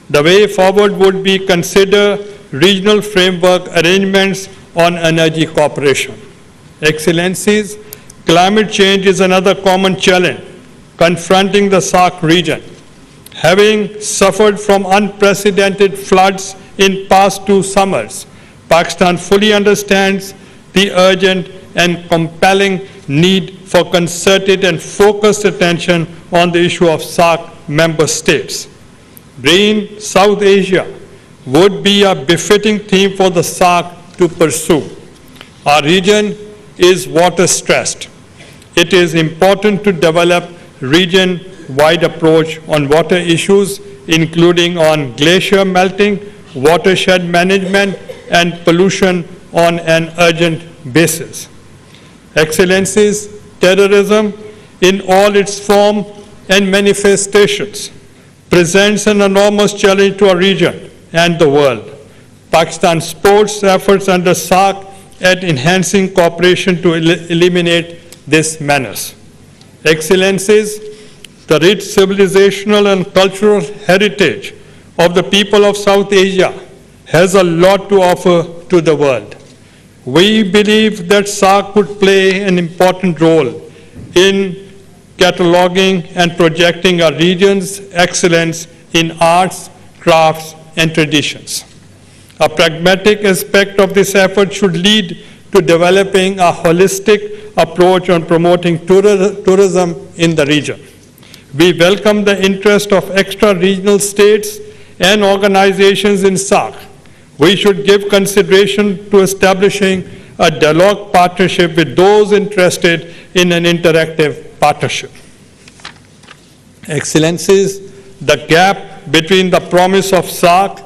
The way forward would be consider regional framework arrangements on energy cooperation. Excellencies, climate change is another common challenge confronting the SAARC region. Having suffered from unprecedented floods in past 2 summers, Pakistan fully understands the urgent and compelling need for concerted and focused attention on the issue of SAARC member states. Green South Asia would be a befitting theme for the SAARC to pursue. Our region is water-stressed. It is important to develop region-wide approach on water issues, including on glacier melting, watershed management, and pollution on an urgent basis. Excellencies, terrorism in all its form and manifestations presents an enormous challenge to our region and the world. Pakistan supports efforts under SAARC at enhancing cooperation to eliminate this menace. Excellencies, the rich civilizational and cultural heritage of the people of South Asia has a lot to offer to the world. We believe that SAARC could play an important role in cataloging and projecting our region's excellence in arts, crafts, and traditions. A pragmatic aspect of this effort should lead to developing a holistic approach on promoting tourism in the region. We welcome the interest of extra-regional states and organizations in SAARC. We should give consideration to establishing a dialogue partnership with those interested in an interactive partnership. Excellencies, the gap between the promise of SAARC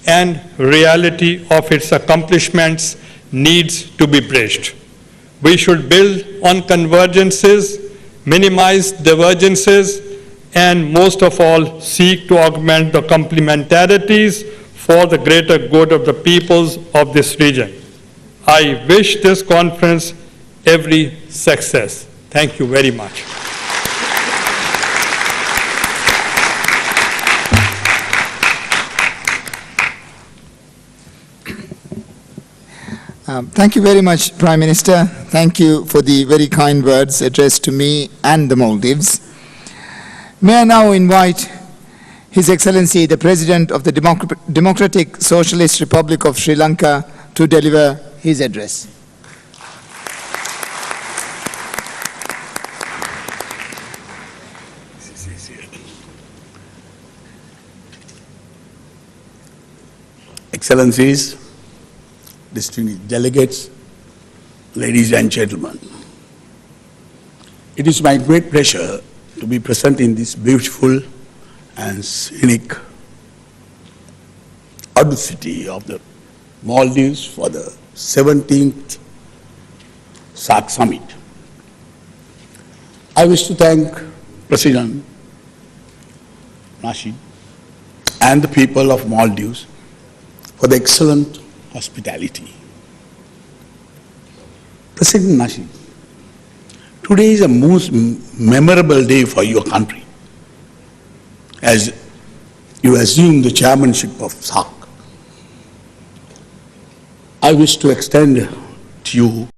and reality of its accomplishments needs to be bridged. We should build on convergences, minimize divergences, and most of all, seek to augment the complementarities for the greater good of the peoples of this region. I wish this conference every success. Thank you very much. Thank you very much, Prime Minister. Thank you for the very kind words addressed to me and the Maldives. May I now invite His Excellency, the President of the Democratic Socialist Republic of Sri Lanka, to deliver his address. Excellencies, distinguished delegates, ladies and gentlemen, it is my great pleasure to be present in this beautiful and scenic audacity of the Maldives for the 17th SAARC Summit. I wish to thank President Nasheed and the people of Maldives for the excellent hospitality. President Nasheed, today is a most memorable day for your country as you assume the chairmanship of SAARC. I wish to extend to you